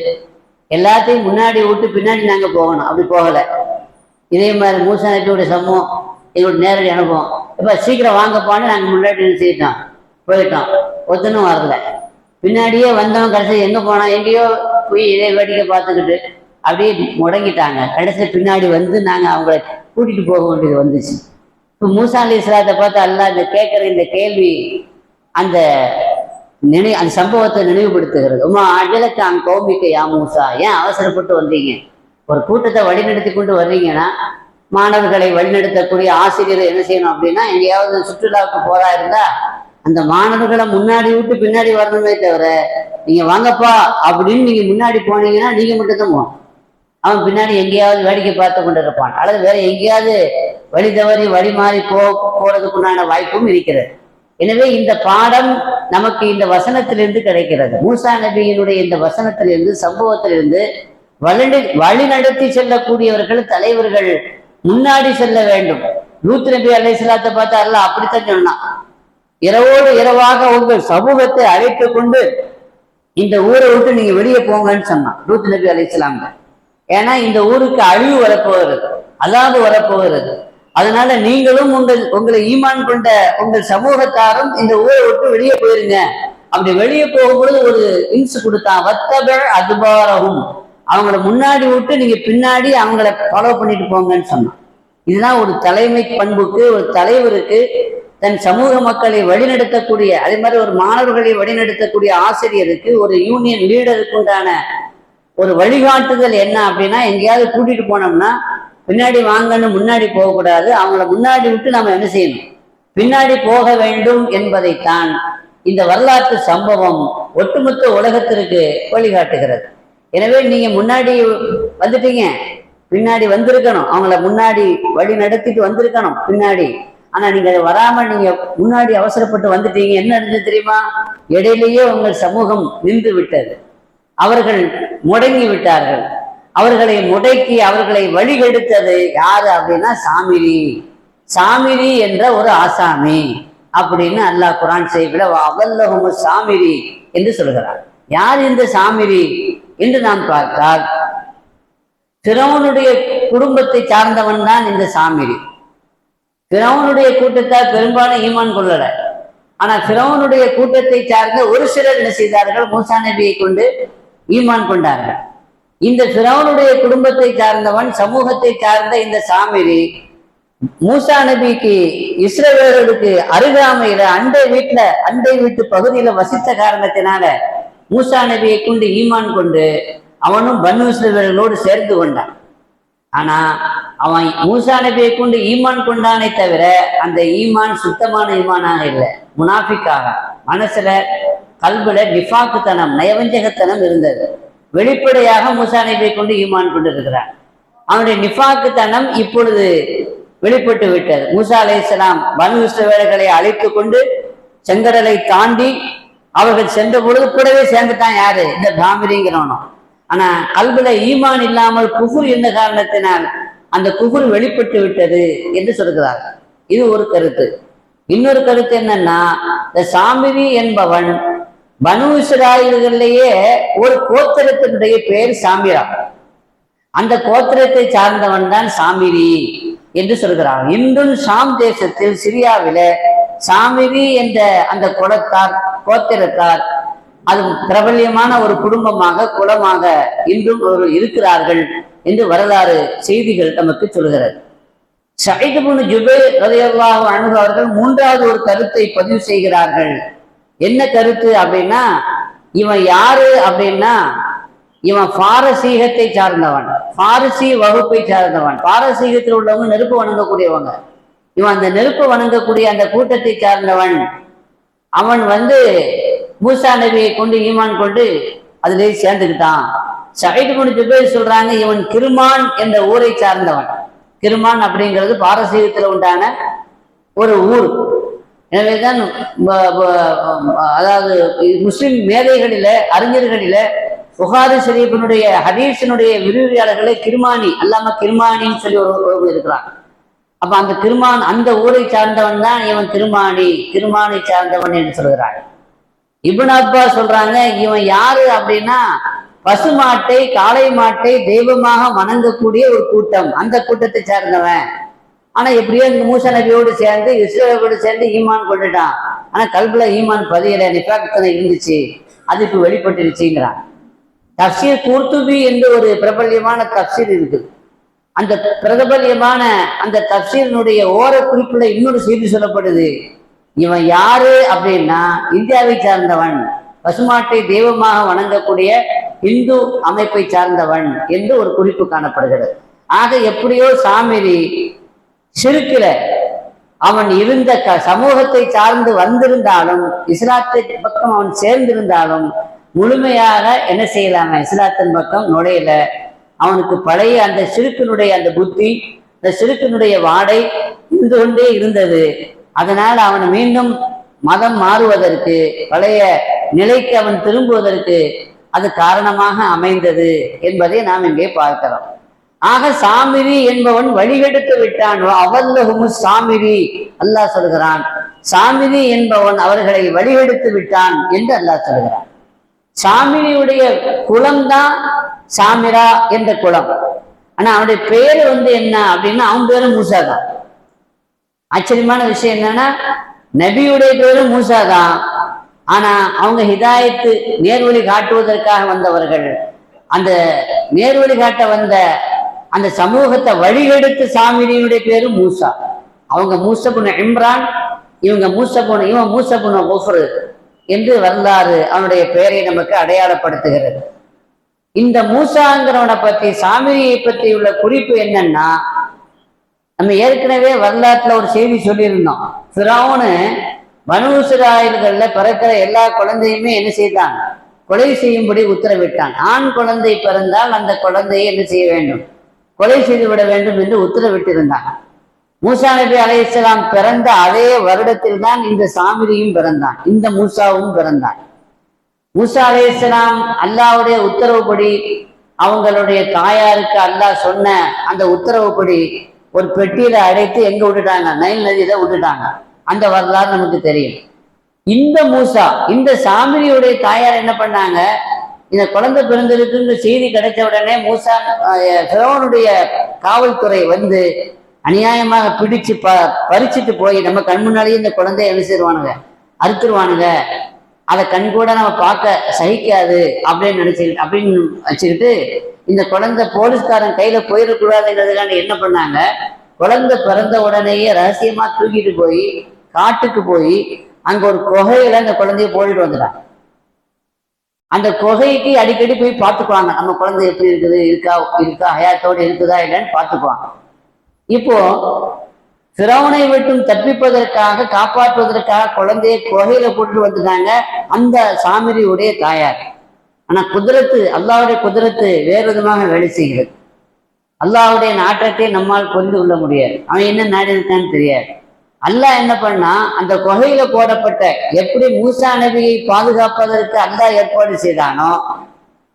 எல்லாத்தையும் முன்னாடி விட்டு பின்னாடி நாங்க போகணும், அப்படி போகல. இதே மாதிரி மூசா நபியுடைய சம்பவம் எங்களுடைய நேரடி அனுபவம். இப்ப சீக்கிரம் வாங்கப்பான்னு நாங்க முன்னாடி செய்யிட்டோம், போயிட்டோம், ஒத்தனும் வரல. பின்னாடியே வந்தவன் கடைசி எங்க போனா, எங்கேயோ போய் இதே வேடிக்கை பார்த்துக்கிட்டு அப்படியே முடங்கிட்டாங்க. கடைசி பின்னாடி வந்து நாங்க அவங்கள கூட்டிட்டு போக வேண்டியது வந்துச்சு. இப்போ மூசா அலைஹிஸ்ஸலாத்தை பார்த்து அல்லாஹ் இந்த கேட்குற இந்த கேள்வி அந்த அந்த சம்பவத்தை நினைவுபடுத்துகிறது. உமா அஜலத்தான் கௌமிக்க யா மூசா, ஏன் அவசரப்பட்டு வந்தீங்க? ஒரு கூட்டத்தை வழிநடத்தி கொண்டு வர்றீங்கன்னா மாணவர்களை வழிநடத்தக்கூடிய ஆசிரியர் என்ன செய்யணும் அப்படின்னா, எங்கேயாவது சுற்றுலாவுக்கு போறா இருந்தா அந்த மாணவர்களை முன்னாடி விட்டு பின்னாடி வரணுமே தவிர, நீங்க வாங்கப்பா அப்படின்னு நீங்க முன்னாடி போனீங்கன்னா நீங்க மட்டும்தான் போகணும். அவன் பின்னாடி எங்கேயாவது வேடிக்கை பார்த்து கொண்டு இருப்பான், அல்லது வேற எங்கேயாவது வழி தவறி வழி மாறி போறதுக்குண்டான வாய்ப்பும் இருக்கிறது. எனவே இந்த பாடம் நமக்கு இந்த வசனத்திலிருந்து கிடைக்கிறது. மூசா நபியினுடைய இந்த வசனத்திலிருந்து, சம்பவத்திலிருந்து வழி நடத்தி செல்லக்கூடியவர்கள், தலைவர்கள் முன்னாடி செல்ல வேண்டும். லூத் நபி அலைஹிஸ்ஸலாத்தை பார்த்து அல்லாஹ் அப்படித்தான் சொன்னான், இரவோடு இரவாக உங்கள் சமூகத்தை அழைத்து கொண்டு இந்த ஊரை விட்டு நீங்க வெளியே போங்கன்னு சொன்னான் லூத் நபி அலைஹிஸ்ஸலாம். ஏன்னா இந்த ஊருக்கு அழிவு வரப்போகிறது, அதாவது வரப்போகிறது. அதனால நீங்களும் உங்களை ஈமான் கொண்ட உங்கள் சமூகத்தாரும் இந்த ஊரை விட்டு வெளியே போயிருங்க. அப்படி வெளியே போகும்பொழுது ஒரு இன்சு கொடுத்தான், வத்தபர் அதுபாரகும், அவங்கள முன்னாடி விட்டு நீங்க பின்னாடி அவங்கள ஃபாலோ பண்ணிட்டு போங்கன்னு சொன்னான். இதுதான் ஒரு தலைமை பண்புக்கு, ஒரு தலைவருக்கு தன் சமூக மக்களை வழிநடத்தக்கூடிய, அதே மாதிரி ஒரு மாணவர்களை வழிநடத்தக்கூடிய ஆசிரியருக்கு, ஒரு யூனியன் லீடருக்கு உண்டான ஒரு வழிகாட்டுதல் என்ன அப்படின்னா, எங்கேயாவது கூட்டிட்டு போனோம்னா பின்னாடி வாங்கன்னு முன்னாடி போகக்கூடாது, அவங்கள முன்னாடி விட்டு நம்ம என்ன செய்யணும், பின்னாடி போக வேண்டும் என்பதைத்தான் இந்த வரலாற்று சம்பவம் ஒட்டுமொத்த உலகத்திற்கு வழிகாட்டுகிறது. எனவே நீங்க முன்னாடி வந்துட்டீங்க, பின்னாடி வந்திருக்கணும், அவங்கள முன்னாடி வழி நடத்திட்டு வந்திருக்கணும் பின்னாடி. ஆனா நீங்க வராம நீங்க முன்னாடி அவசரப்பட்டு வந்துட்டீங்க, என்ன இருந்தது தெரியுமா? இடையிலேயே உங்கள் சமூகம் நின்று விட்டது, அவர்கள் முடங்கி விட்டார்கள். அவர்களை முடக்கி அவர்களை வழிகெடுத்தது யாரு அப்படின்னா சாமிரி. சாமிரி என்ற ஒரு ஆசாமி அப்படின்னு அல்லாஹ் குர்ஆன் செய்யல அவல்லஹும் சாமிரி என்று சொல்கிறார். யார் இந்த சாமிரி என்று நாம் பார்த்தால், ஃபிரௌனுடைய குடும்பத்தை சார்ந்தவன் தான் இந்த சாமிரி. ஃபிரௌனுடைய கூட்டத்தால் பெரும்பாலும் ஈமான் கொள்ளல. ஆனா ஃபிரௌனுடைய கூட்டத்தை சார்ந்த ஒரு சிலர் என்ன செய்தார்கள், மூசா நபியை கொண்டு ஈமான் கொண்டார்கள். இந்த ஃபிரௌனுடைய குடும்பத்தை சார்ந்தவன், சமூகத்தை சார்ந்த இந்த சாமிரி மூசா நபிக்கு இஸ்ரவேலருக்கு அருகாமையில அண்டை வீட்டு பகுதியில வசித்த காரணத்தினால மூசா நபியை கொண்டு ஈமான் கொண்டு அவனும் பனு இஸ்ரவேலர்களோடு சேர்ந்து கொண்டான். ஆனா அவன் மூசா நபியை கொண்டு ஈமான் கொண்டானே தவிர அந்த ஈமான் சுத்தமான ஈமானாக இல்லை, முனாஃபிக்காக, மனசுல கல்புல நிஃபாக்குத்தனம், நயவஞ்சகத்தனம் இருந்தது. வெளிப்படையாக மூசா நபியை கொண்டு ஈமான் கொண்டிருக்கிறான். அவனுடைய நிஃபாக்குத்தனம் இப்பொழுது வெளிப்பட்டு விட்டது. மூசா அலைஹிஸ்ஸலாம் பனு இஸ்ரவேலர்களை அழைத்து கொண்டு செங்கடலை தாண்டி அவர்கள் சென்ற பொழுது கூடவே சேர்ந்துட்டான் யாரு, இந்த தாமிரிங்கிறவனும். ஆனா கல்புல ஈமான் இல்லாமல் குஃபுர் இருந்த காரணத்தினால் அந்த குஃபுர் வெளிப்பட்டு விட்டது என்று சொல்கிறார். இது ஒரு கருத்து. இன்னொரு கருத்து என்னன்னா, இந்த சாமிரி என்பவன் பனு இஸ்ராயேலிலேயே ஒரு கோத்திரத்தினுடைய பேர் சாமிரா, அந்த கோத்திரத்தை சார்ந்தவன் தான் சாமிரி என்று சொல்கிறான். இன்றும் ஷாம் தேசத்தில் சிரியாவில சாமிரி என்ற அந்த கோத்திரத்தார் அது பிரபல்யமான ஒரு குடும்பமாக, குலமாக இன்றும் இருக்கிறார்கள் என்று வரலாறு செய்திகள் நமக்கு சொல்கிறது. ஸயீத் இப்னு ஜுபைர் ரலியல்லாஹு அன்ஹு அவர்கள் மூன்றாவது ஒரு கருத்தை பதிவு செய்கிறார்கள். என்ன கருத்து அப்படின்னா, இவன் யாரு அப்படின்னா, இவன் பாரசீகத்தை சார்ந்தவன், பாரசீக வகுப்பை சார்ந்தவன். பாரசீகத்தில் உள்ளவங்க நெருப்பு வணங்கக்கூடியவங்க. இவன் அந்த நெருப்பு வணங்கக்கூடிய அந்த கூட்டத்தை சார்ந்தவன். அவன் மூசா நபியை கொண்டு ஈமான் கொண்டு அதிலே சேர்ந்துக்கிட்டான். ஸயீத் இப்னு ஜுபைர் சொல்றாங்க, இவன் கிர்மான் என்ற ஊரை சார்ந்தவன். கிர்மான் அப்படிங்கிறது பாரசீகத்தில் உண்டான ஒரு ஊர். எனவேதான் அதாவது முஸ்லிம் மேதைகளில, அறிஞர்களில புகாரி ஷரீஃபினுடைய ஹதீஸினுடைய விரிவுரையாளர்களை கிர்மானி, அல்லாம கிர்மானின்னு சொல்லி ஒரு இருக்கிறான். அப்ப அந்த கிர்மான், அந்த ஊரை சார்ந்தவன் தான் இவன் கிர்மானை சார்ந்தவன் என்று சொல்கிறான். இப்னு அப்பாஸ் சொல்றாங்க, இவன் யாரு அப்படின்னா, பசுமாட்டை, காளை மாட்டை தெய்வமாக வணங்கக்கூடிய ஒரு கூட்டம், அந்த கூட்டத்தை சார்ந்தவன். ஆனா எப்படியோ இந்த மூசா நபியோடு சேர்ந்து இஸ்ரவேலோடு சேர்ந்து ஈமான் கொண்டுட்டான். ஆனா கல்புல ஈமான் பதியல, நிஃபாக்குத்தனம் இருந்துச்சு, அது இப்ப வெளிப்பட்டுருச்சுங்கிறான். தஃப்சீர் குர்துபி என்று ஒரு பிரபல்யமான தஃப்சீர் இருக்குது. அந்த பிரபல்யமான அந்த தஃப்சீரினுடைய ஓர குறிப்புல இன்னொரு செய்தி சொல்லப்படுது. இவன் யாரு அப்படின்னா இந்தியாவை சார்ந்தவன், பசுமாட்டை தெய்வமாக வணங்கக்கூடிய இந்து அமைப்பை சார்ந்தவன் என்று ஒரு குறிப்பு காணப்படுகிறது. ஆக எப்படியோ சாமிரி சிறுக்கில அவன் இருந்த சமூகத்தை சார்ந்து வந்திருந்தாலும், இஸ்லாத்தின் பக்கம் அவன் சேர்ந்திருந்தாலும் முழுமையாக என்ன செய்யலாம இஸ்லாத்தின் பக்கம் நுழையல. அவனுக்கு பழைய அந்த சிறுக்கினுடைய அந்த புத்தி, அந்த சிறுக்கினுடைய வாடை இருந்து கொண்டே இருந்தது. அதனால் அவன் மீண்டும் மதம் மாறுவதற்கு, பழைய நிலைக்கு அவன் திரும்புவதற்கு அது காரணமாக அமைந்தது என்பதை நாம் இங்கே பார்க்கிறோம். ஆக சாமிரி என்பவன் வழிகெடுத்து விட்டான். அவல்லஹுமு சாமிரி, அல்லாஹ் சொல்கிறான். சாமிரி என்பவன் அவர்களை வழிகெடுத்து விட்டான் என்று அல்லாஹ் சொல்கிறான். சாமிரியுடைய குலம்தான் சாமிரா என்ற குலம். ஆனா அவனுடைய பேரு என்ன அப்படின்னா அவன் பேரு மூசா தான். ஆச்சரியமான விஷயம் என்னன்னா நபியுடைய பேரு மூசா தான். ஆனா அவங்க ஹிதாயத்து நேர்வழி காட்டுவதற்காக வந்தவர்கள். அந்த நேர்வழி காட்ட வந்த அந்த சமூகத்தை வழிகெடுத்து சாமிரியினுடைய பேரு மூசா. அவங்க மூசபுன் இம்ரான், இவன் மூசபுன் குஃப்ரு என்று வரலாறு அவனுடைய பெயரை நமக்கு அடையாளப்படுத்துகிறது. இந்த மூசாங்கிறவனை பத்தி, சாமிரியை பற்றி உள்ள குறிப்பு என்னன்னா, நம்ம ஏற்கனவே வரலாற்றுல ஒரு செய்தி சொல்லியிருந்தோம். ஃபிரௌன் பனூ இஸ்ராயீல்கள்ல பிறக்கிற எல்லா குழந்தையுமே என்ன செய்தான்? கொலை செய்யும்படி உத்தரவிட்டான். ஆண் குழந்தை பிறந்தால் அந்த குழந்தையை என்ன செய்ய வேண்டும்? கொலை செய்து விட வேண்டும் என்று உத்தரவிட்டிருந்தான். மூசா நபி அலைஹிஸ்ஸலாம் பிறந்த அதே வருடத்தில் தான் இந்த சாமிரியும் பிறந்தான், இந்த மூசாவும் பிறந்தான். மூசா அலைஹிஸ்ஸலாம் அல்லாஹ்வுடைய உத்தரவுப்படி அவங்களுடைய தாயாருக்கு அல்லாஹ் சொன்ன அந்த உத்தரவுப்படி ஒரு பெட்டியில அடைத்து எங்க விட்டுட்டாங்க? நைல் நதியில விட்டுட்டாங்க. அந்த வரலாறு நமக்கு தெரியும். இந்த மூசா, இந்த சாமிரியுடைய தாயார் என்ன பண்ணாங்க? இந்த குழந்தை பிறந்திருக்குன்ற செய்தி கிடைச்ச உடனே மூசா ஃபிரௌனுடைய காவல்துறை வந்து அநியாயமாக பிடிச்சு பறிச்சுட்டு போய் நம்ம கண் முன்னாலேயே இந்த குழந்தைய என்ன செய்வானுங்க? அறுத்துருவானுங்க. அதை கண் கூட நம்ம பார்க்க சகிக்காது அப்படின்னு வச்சுக்கிட்டு இந்த குழந்தை போலீஸ்காரன் கையில போயிடக்கூடாதுங்கிறதுக்காண்டி என்ன பண்ணாங்க? குழந்தை பிறந்த உடனேயே ரகசியமா தூக்கிட்டு போய் காட்டுக்கு போய் அங்க ஒரு குகையில அந்த குழந்தைய போயிட்டு வந்துட்டாங்க. அந்த குகைக்கு அடிக்கடி போய் பார்த்துக்குவாங்க, நம்ம குழந்தை எப்படி இருக்குது, இருக்கா ஹயாத்தோடு இருக்குதா இல்லைன்னு பார்த்துக்குவாங்க. இப்போ ஃபிரௌனை விட்டும் தப்பிப்பதற்காக, காப்பாற்றுவதற்காக குழந்தைய குகையில போட்டு வந்துட்டாங்க அந்த சாமிரியுடைய தாயார். ஆனா குதிரத்து, அல்லாஹ்வுடைய குதிரத்து வேறு விதமாக வேலை செய்கிறது. அல்லாஹ்வுடைய நாட்டத்தை நம்மால் புரிந்து கொள்ள முடியாது. அவன் என்ன நாடி இருக்கான்னு தெரியாது. அல்லாஹ் என்ன பண்ணா, அந்த குகையில போடப்பட்ட, எப்படி மூசா நபியை பாதுகாப்பதற்கு அல்லாஹ் ஏற்பாடு செய்தானோ,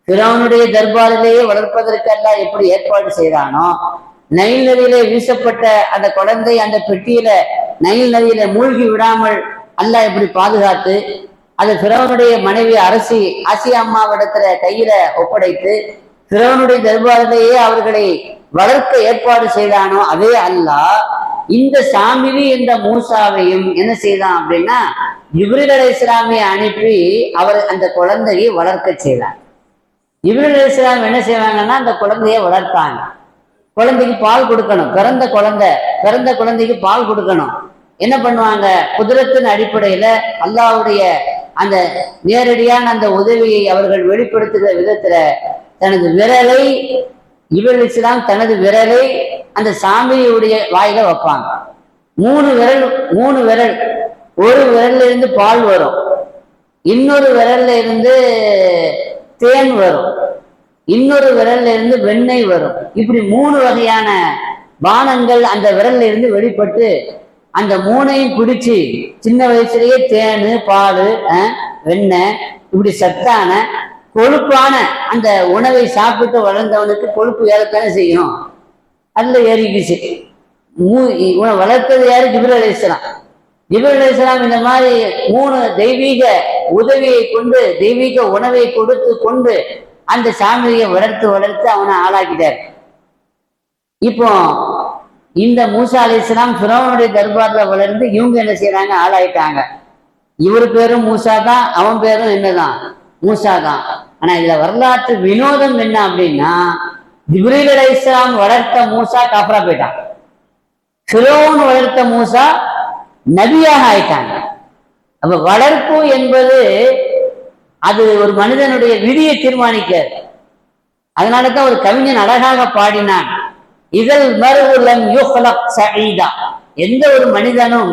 ஃபிரௌனுடைய தர்பாரிலேயே வளர்ப்பதற்கு அல்லாஹ் எப்படி ஏற்பாடு செய்தானோ, நைல் நதியிலே வீசப்பட்ட அந்த குழந்தை அந்த பெட்டியில நைல் நதியில மூழ்கி விடாமல் அல்லாஹ் எப்படி பாதுகாத்து, அது ஃபிரௌனுடைய மனைவி ஆசியா அம்மாவிடத்துல கையில ஒப்படைத்து ஃபிரௌனுடைய தர்பாரிலேயே அவர்களை வளர்க்க ஏற்பாடு செய்தானோ, அதே அல்லாஹ் இந்த சாமிரி என்ற மூசாவையும் என்ன செய்தான் அப்படின்னா, ஜிப்ரீல் அலைஹிஸ்ஸலாமை அனுப்பி அவர் அந்த குழந்தையை வளர்க்க செய்தார். ஜிப்ரீல் அலைஹிஸ்ஸலாம் என்ன செய்வாங்கன்னா, அந்த குழந்தையை வளர்த்தாங்க. குழந்தைக்கு பால் கொடுக்கணும். பிறந்த குழந்தைக்கு பால் கொடுக்கணும். என்ன பண்ணுவாங்க? குதிரத்தின் அடிப்படையில அல்லாஹ்வுடைய அந்த நேரடியான அந்த உதவியை அவர்கள் வெளிப்படுத்துகிற விதத்துல தனது விரலை, ஜிப்ரீல் அலைஹிஸ்ஸலாம் தனது விரலை அந்த சாமிரியுடைய வாயில வைப்பாங்க. மூணு விரல், ஒரு விரல்ல இருந்து பால் வரும், இன்னொரு விரல்ல இருந்து தேன் வரும், இன்னொரு விரல்ல இருந்து வெண்ணெய் வரும். இப்படி 3 வகையான பானங்கள் அந்த விரல்ல இருந்து வெளிப்பட்டு அந்த 3ஐயும் பிடிச்சு சின்ன வயசுலயே தேன், பால், வெண்ணெய், இப்படி சத்தான கொழுப்பான அந்த உணவை சாப்பிட்டு வளர்ந்தவனுக்கு கொழுப்பு ஏறத்தானே செய்யும். அதுல ஏறிக்குச்சு. வளர்த்தது யாரு? ஜிப்ரீல் அலைஹிஸ்ஸலாம். ஜிப்ரீல் அலைஹிஸ்ஸலாம் இந்த மாதிரி 3 தெய்வீக உதவியை கொண்டு, தெய்வீக உணவை கொடுத்து கொண்டு அந்த சாமிரியை வளர்த்து அவனை ஆளாக்கிட்டார். இப்போ இந்த மூசா அலைஹிஸ்ஸலாம் ஃபிரௌனுடைய தர்பார்ல வளர்ந்து இவங்க என்ன செய்யறாங்க? ஆளாயிட்டாங்க. இவர் பேரும் மூசா தான், அவன் பேரும் என்னதான்? மூசா தான். ஆனா இதுல வரலாற்று வினோதம் என்ன அப்படின்னா, ஜிப்ரீல் அலைஹிஸ்ஸலாம் வளர்த்த மூசா காஃபிரா போயிட்டான். ஃபிரௌன் வளர்த்த மூசா நபியாக ஆயிட்டாங்க. அப்ப வளர்ப்பு என்பது அது ஒரு மனிதனுடைய விதியை தீர்மானிக்காது. அதனாலதான் ஒரு கவிஞன் அழகாக பாடினான், இதழ் மருவுலம் யுஹ்லக் சஈதா, எந்த ஒரு மனிதனும்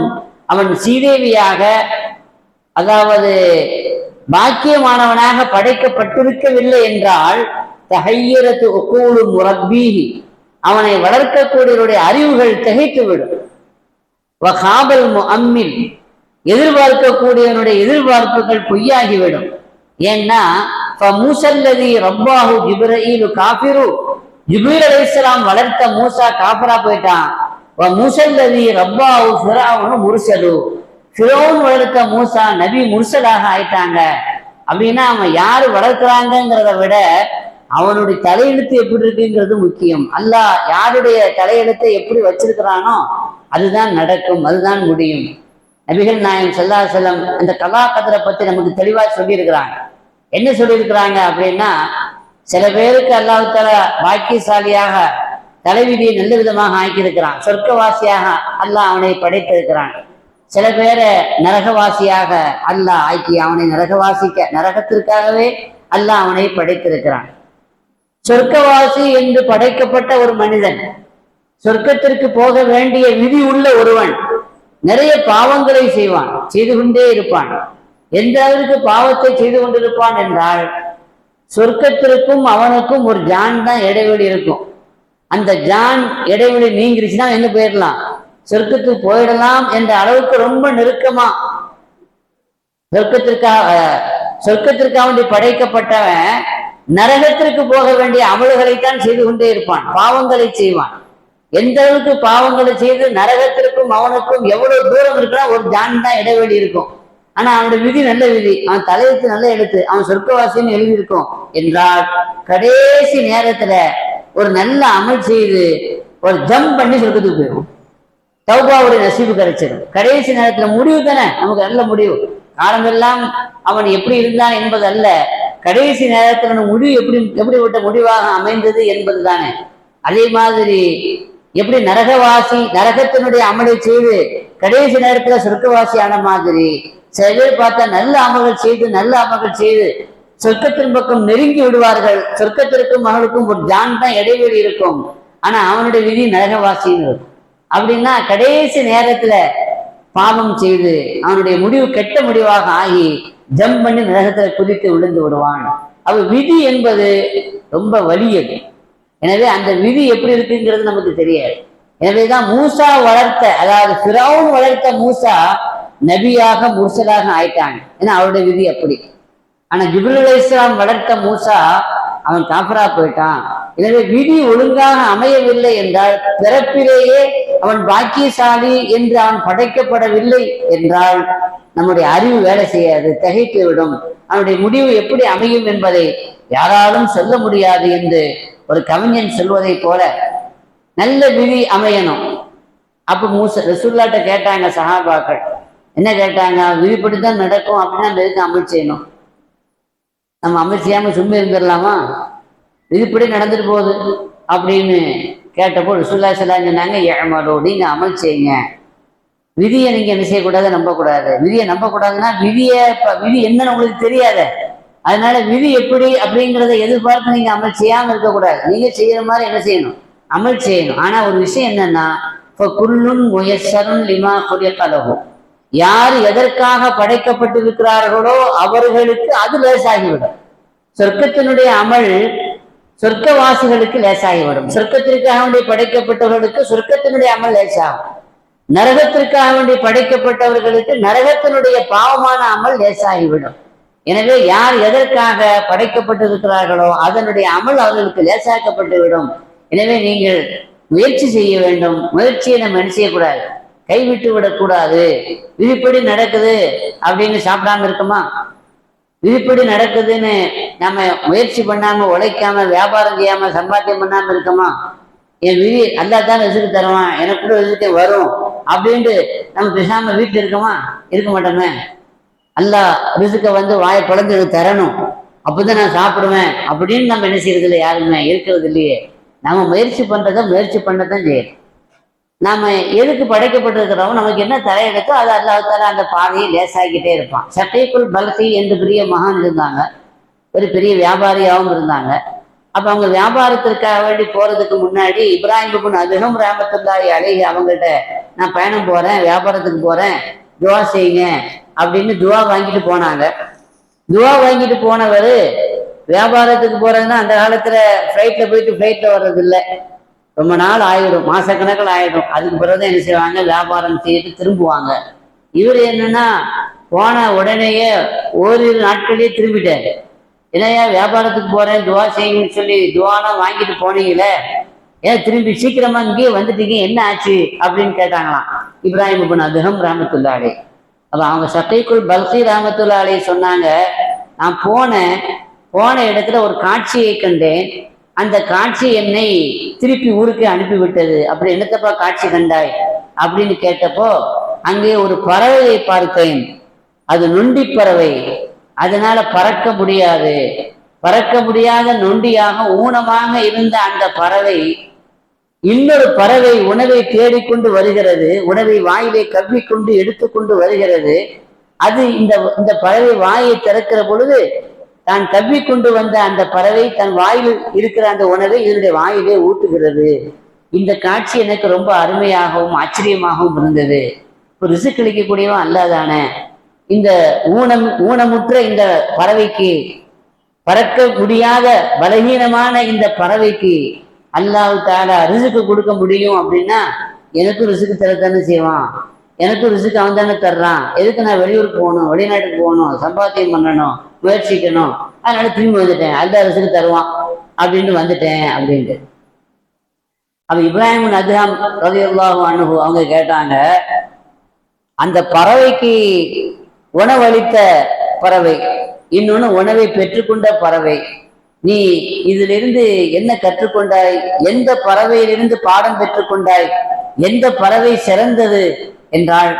அவன் சீதேவியாக, அதாவது பாக்கியமானவனாக படைக்கப்பட்டிருக்கவில்லை என்றால் தஹய்யரத்து உக்கூலு முரப்பீஹி, அவனை வளர்க்கக்கூடியவருடைய அறிவுகள் திகைத்துவிடும். வகாபல் முஅம்மில், எதிர்பார்க்கக்கூடியவனுடைய எதிர்பார்ப்புகள் பொய்யாகிவிடும். ஏன்னா மூசல்லதி ரப்பாஹு ஜிப்ரீலு காஃபிரு, ஜிப்ரீல் அலைஹிஸ்ஸலாம் வளர்த்த மூசா காஃபிரா போயிட்டான். மூசல்லதி ரப்பாஹு ஃபிரௌன் முர்சலு, ஃபிரௌன் வளர்த்த மூசா நபி முர்சலாக ஆயிட்டாங்க. அப்படின்னா அவன் யாரு வளர்க்கிறாங்கிறத விட அவனுடைய தலையெழுத்து எப்படி இருக்குங்கிறது முக்கியம். அல்லாஹ் யாருடைய தலையெழுத்தை எப்படி வச்சிருக்கிறானோ அதுதான் நடக்கும், அதுதான் முடியும். நபிகள் நாயகம் ஸல்லல்லாஹு அலைஹி வஸல்லம் அந்த கலா கதரை பத்தி நமக்கு தெளிவா சொல்லியிருக்கிறாங்க. என்ன சொல்லியிருக்கிறாங்க அப்படின்னா, சில பேருக்கு அல்லாஹ் தஆலா பாக்கியசாலியாக தலைவிதியை நல்ல விதமாக ஆக்கியிருக்கிறான், சொர்க்கவாசியாக அல்லாஹ் அவனை படைத்திருக்கிறான். சில பேரை நரகவாசியாக அல்லாஹ் ஆக்கி அவனை நரகத்திற்காகவே அல்லாஹ் அவனை படைத்திருக்கிறான். சொர்க்கவாசி என்று படைக்கப்பட்ட ஒரு மனிதன், சொர்க்கத்திற்கு போக வேண்டிய விதி உள்ள ஒருவன் நிறைய பாவங்களை செய்வான், செய்து கொண்டே இருப்பான். எந்த அளவுக்கு பாவத்தை செய்து கொண்டிருப்பான் என்றால், சொர்க்கத்திற்கும் அவனுக்கும் ஒரு ஜான் தான் இடைவெளி இருக்கும். அந்த ஜான் இடைவெளி நீங்கிருச்சுன்னா என்ன போயிடலாம், சொர்க்கத்துக்கு போயிடலாம் என்ற அளவுக்கு ரொம்ப நெருக்கமா சொர்க்கத்திற்காக வேண்டி படைக்கப்பட்டவன் நரகத்திற்கு போக வேண்டிய அமல்களைத்தான் செய்து கொண்டே இருப்பான், பாவங்களை செய்வான். எந்த அளவுக்கு பாவங்களை செய்து நரகத்திற்கும் அவனுக்கும் எவ்வளவு தூரம் இருக்குன்னா ஒரு ஜான் தான் இடைவெளி இருக்கும். ஆனா அவனுடைய விதி நல்ல விதி, அவன் தலையெழுத்து நல்ல எழுத்து, அவன் சொர்க்கவாசின்னு எழுதியிருக்கும் என்றால் கடைசி நேரத்துல ஒரு நல்ல அமல் செய்து ஒரு ஜம்ப் பண்ணி சொர்க்கத்துக்கு போயிடும். தௌபாவுடைய நசீபு கிடைச்சிடும். கடைசி நேரத்துல முடிவு தானே நமக்கு நல்ல முடிவு. காலமெல்லாம் அவன் எப்படி இருந்தான் என்பது அல்ல, கடைசி நேரத்துல முடிவு எப்படிப்பட்ட முடிவாக அமைந்தது என்பது தானே. அதே மாதிரி எப்படி நரகவாசி நரகத்தினுடைய அமலை செய்து கடைசி நேரத்துல சொர்க்கவாசி ஆன மாதிரி, சில பேர் பார்த்தா நல்ல அமல்கள் செய்து சொர்க்கத்தின் பக்கம் நெருங்கி விடுவார்கள். சொர்க்கத்திற்கும் அவனுக்கும் ஒரு ஜான் தான் இடைவெளி இருக்கும், ஆனா அவனுடைய விதி நரகவாசின்னு இருக்கும். அப்படின்னா கடைசி நேரத்துல பாவம் செய்து அவனுடைய முடிவு கெட்ட முடிவாக ஆகி ஜம்ப் பண்ணி நரகத்துல குதித்து விழுந்து விடுவான். அவ விதி என்பது ரொம்ப வலியது. எனவே அந்த விதி எப்படி இருக்குங்கிறது நமக்கு தெரியாது. எனவேதான் மூசா வளர்த்த, அதாவது ஃபிரௌன் வளர்த்த மூசா நபியாக முர்சலாக ஆயிட்டாங்க. ஏன்னா அவருடைய விதி அப்படி. ஆனா ஜிப்ரீல் அலைஹிஸ்ஸலாம் வளர்த்த மூசா அவன் காஃபிரா போயிட்டான். எனவே விதி ஒழுங்காக அமையவில்லை என்றால், பிறப்பிலேயே அவன் பாக்கியசாலி என்று அவன் படைக்கப்படவில்லை என்றால் நம்முடைய அறிவு வேலை செய்யாது, திகைத்து விடும். அவனுடைய முடிவு எப்படி அமையும் என்பதை யாராலும் சொல்ல முடியாது என்று ஒரு கவிஞன் சொல்வதை போல நல்ல விதி அமையணும். அப்ப ரசூலுல்லாஹ்ட்ட கேட்டாங்க சஹாபாக்கள், என்ன கேட்டாங்க, விதிப்படிதான் நடக்கும் அப்படின்னா அந்த எதுக்கு அமல் செய்யணும், நம்ம அமல் செய்யாம சும்மா இருந்துடலாமா, விதிப்படி நடந்துட்டு போகுது அப்படின்னு கேட்டப்போ ரசூலுல்லாஹி ஸல்லல்லாஹு அலைஹி வஸல்லம் சொன்னாங்க, யஅமலு, நீங்க அமல் செய்யுங்க, விதியை நீங்க என்ன செய்யக்கூடாது, நம்பக்கூடாது. விதியை நம்பக்கூடாதுன்னா விதி என்னன்னு உங்களுக்கு தெரியாத, அதனால விதி எப்படி அப்படிங்கிறத எதிர்பார்த்து நீங்க அமல் செய்யாம இருக்கக்கூடாது. நீங்க செய்யற மாதிரி என்ன செய்யணும், அமல் செய்யணும். ஆனா ஒரு விஷயம் என்னன்னா, குல்லுன் முயஸ்ஸருன் லிமா குலிக லஹு, யார் எதற்காக படைக்கப்பட்டிருக்கிறார்களோ அவர்களுக்கு அது லேசாகிவிடும். சொர்க்கத்தினுடைய அமல் சொர்க்கவாசிகளுக்கு லேசாகிவிடும். சொர்க்கத்திற்காக வேண்டி படைக்கப்பட்டவர்களுக்கு சொர்க்கத்தினுடைய அமல் லேசாகும். நரகத்திற்காக வேண்டி படைக்கப்பட்டவர்களுக்கு நரகத்தினுடைய பாவமான அமல் லேசாகிவிடும். எனவே யார் எதற்காக படைக்கப்பட்டிருக்கிறார்களோ அதனுடைய அமல் அவர்களுக்கு லேசாக்கப்பட்டுவிடும். எனவே நீங்கள் முயற்சி செய்ய வேண்டும். முயற்சியை நம்ம என்ன செய்யக்கூடாது, கைவிட்டு விடக்கூடாது. விதிப்படி நடக்குது அப்படின்னு சாப்பிடாம இருக்குமா, விதிப்படி நடக்குதுன்னு நம்ம முயற்சி பண்ணாம, உழைக்காம, வியாபாரம் செய்யாம, சம்பாத்தியம் பண்ணாம இருக்கமா, என் விதி அல்லாஹ் தான் ரிஸ்க் தருவான், எனக்கு கூட ரிஸ்க் வரும் அப்படின்ட்டு நம்ம பேசாம வீட்டில் இருக்கமா, இருக்க மாட்டோமே. அல்லாஹ் ரிஸ்க வாயை குழந்தை தரணும், அப்பதான் நான் சாப்பிடுவேன் அப்படின்னு நம்ம என்ன செய்யறது இல்லை, யாருமே இருக்கிறது இல்லையே. நம்ம முயற்சி பண்ணதான் செய்யணும். நாம எதுக்கு படைக்கப்பட்டிருக்கிறோம், நமக்கு என்ன தலையெடுத்தோ அது அல்லாஹ் அந்த பாதையை லேசாக்கிட்டே இருப்பான். ஷகீக்குல் பல்கி என்று பெரிய மகான் இருந்தாங்க, ஒரு பெரிய வியாபாரியாகவும் இருந்தாங்க. அப்ப அவங்க வியாபாரத்திற்காக வேண்டி போறதுக்கு முன்னாடி இப்ராஹிம் இப்னு அதுஹம் ரஹ்மத்துல்லாஹி அலைஹி அவங்கள்ட்ட நான் பயணம் போறேன், வியாபாரத்துக்கு போறேன், துவா செய்யுங்க அப்படின்னு துவா வாங்கிட்டு போனாங்க. துவா வாங்கிட்டு போனவர் வியாபாரத்துக்கு போறதுன்னா அந்த காலத்துல ஃப்ளைட்ல போயிட்டு ஃப்ளைட்ல வர்றது இல்லை, ரொம்ப நாள் ஆயிடும், மாசக்கணக்கில் ஆயிடும். அதுக்கு பிறகுதான் என்ன செய்வாங்க, வியாபாரம் செய்துட்டு திரும்புவாங்க. இவர் என்னன்னா போன உடனேயே ஓரிரு நாட்களே திரும்பிட்டாரு. என்னையா வியாபாரத்துக்கு போறேன் துவா செய்யுங்கன்னு சொல்லி துவாலாம் வாங்கிட்டு போனீங்களே, ஏன் திரும்பி சீக்கிரமா இங்கேயே வந்துட்டீங்க, என்ன ஆச்சு அப்படின்னு கேட்டாங்களாம் இப்ராஹிம் இப்னு அதுஹம் ரஹ்மத்துல்லாஹி அலைஹி. அப்ப அவங்க ஷகீக்குல் பல்கி ரஹ்மத்துல்லாஹி அலைஹி சொன்னாங்க, நான் போன இடத்துல ஒரு காட்சியை கண்டேன், அந்த காட்சி என்னை திருப்பி ஊருக்கு அனுப்பிவிட்டது. அப்படி என்னத்தப்பா காட்சி கண்டாய் அப்படின்னு கேட்டப்போ, அங்கே ஒரு பறவையை பார்த்தேன், அது நொண்டி பறவை, அதனால பறக்க முடியாத நொண்டியாக ஊனமாக இருந்த அந்த பறவை இன்னொரு பறவை உணவை தேடிக்கொண்டு வருகிறது, உணவை வாயிலை கவ்விக்கொண்டு எடுத்துக்கொண்டு வருகிறது. அது இந்த பறவை வாயை திறக்கிற பொழுது தான் கவ்விக்கொண்டு வந்த அந்த பறவை தன் வாயில் இருக்கிற அந்த உணவை இதனுடைய வாயிலே ஊட்டுகிறது. இந்த காட்சி எனக்கு ரொம்ப அருமையாகவும் ஆச்சரியமாகவும் இருந்தது. இப்போ ரிசுக் அளிக்கக்கூடியவன் அல்லாதானே, இந்த ஊனமுற்ற இந்த பறவைக்கு, பறக்க முடியாத பலகீனமான இந்த பறவைக்கு அல்லாஹ் தஆலா ரிசுக்கு கொடுக்க முடியும் அப்படின்னா எனக்கும் ரிசுக்கு தரத்தானே செய்வான், எனக்கும் ரிசுக்கு அவன் தானே தர்றான். எதுக்கு நான் வெளியூருக்கு போகணும், வெளிநாட்டுக்கு போகணும், சம்பாத்தியம் பண்ணணும், முயற்சிக்கணும், அதனால திரும்பி வந்துட்டேன், அல்லாஹ் ரிசுக்கு தருவான் அப்படின்ட்டு வந்துட்டேன் அப்படின்ட்டு. அப்ப இப்ராஹிம் இப்னு அதுஹம் ரலியல்லாஹு அன்ஹு அவங்க கேட்டாங்க, அந்த பறவைக்கு உணவளித்த பறவை, இன்னொன்னு உணவை பெற்றுக்கொண்ட பறவை, நீ இதிலிருந்து என்ன கற்றுக்கொண்டாய், எந்த பறவையிலிருந்து பாடம் பெற்றுக்கொண்டாய், எந்த பறவை சிறந்தது என்றால்,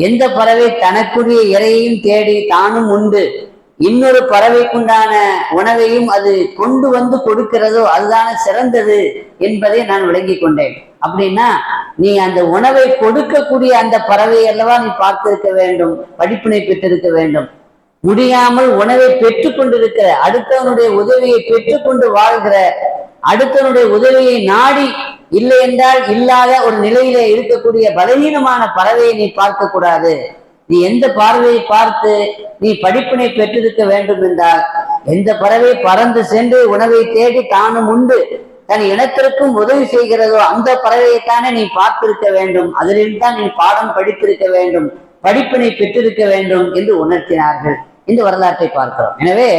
எந்த பறவை தனக்குரிய இரையையும் தேடி தானும் உண்டு இன்னொரு பறவைக்குண்டான உணவையும் அது கொண்டு வந்து கொடுக்கிறதோ அதுதான சிறந்தது என்பதை நான் விளங்கி கொண்டேன். அப்படின்னா நீ அந்த உணவை கொடுக்கக்கூடிய அந்த பறவை அல்லவா நீ பார்த்திருக்க வேண்டும், படிப்பினை பெற்றிருக்க வேண்டும். முடியாமல் உணவை பெற்றுக் கொண்டிருக்கிற, அடுத்தவனுடைய உதவியை பெற்றுக்கொண்டு வாழ்கிற, அடுத்தவனுடைய உதவியை நாடி இல்லை என்றால் இல்லாத ஒரு நிலையில இருக்கக்கூடிய பலவீனமான பறவையை நீ பார்க்க கூடாது. நீ எந்த பார்வையை பார்த்து நீ படிப்பினை பெற்றிருக்க வேண்டும் என்றால், எந்த பறவை பறந்து சென்று உணவை தேடி தானும் உண்டு தன் இனத்திற்கும் உதவி செய்கிறதோ அந்த பறவையைத்தானே நீ பார்த்திருக்க வேண்டும், அதிலிருந்து தான் நீ பாடம் படித்திருக்க வேண்டும், படிப்பினை பெற்றிருக்க வேண்டும் என்று உணர்த்தினார்கள். இந்த வரலாற்றை பார்க்கிறோம். எனவே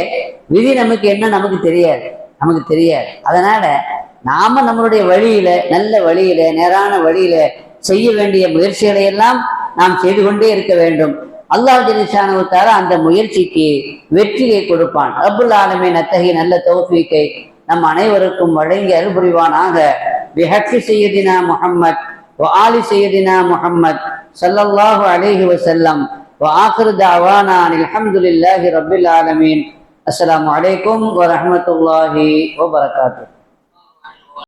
விதி நமக்கு என்ன நமக்கு தெரியாது. அதனால நாம நம்மளுடைய வழியில, நல்ல வழியில, நேரான வழியில செய்ய வேண்டிய முயற்சிகளை எல்லாம் நாம் செய்து கொண்டே இருக்க வேண்டும். அல்லாஹ் ஜல்ல ஷானஹு தஆலா அந்த முயற்சிக்கு வெற்றியை கொடுப்பான். ரப்புல் ஆலமீன் அத்தகைய நல்ல தௌஃபீக்கை நம் அனைவருக்கும் வழங்கி அருள் புரிவானாக. பிஹக்கி சய்யிதினா முஹம்மத் வ ஆலி சய்யிதினா முஹம்மத் ஸல்லல்லாஹு அலைஹி வஸல்லம் வ ஆகிரு தஅவானா அல்ஹம்துலில்லாஹி ரப்பில் ஆலமீன். அஸ்ஸலாமு அலைக்கும் வ ரஹ்மத்துல்லாஹி வ பரகாத்துஹு.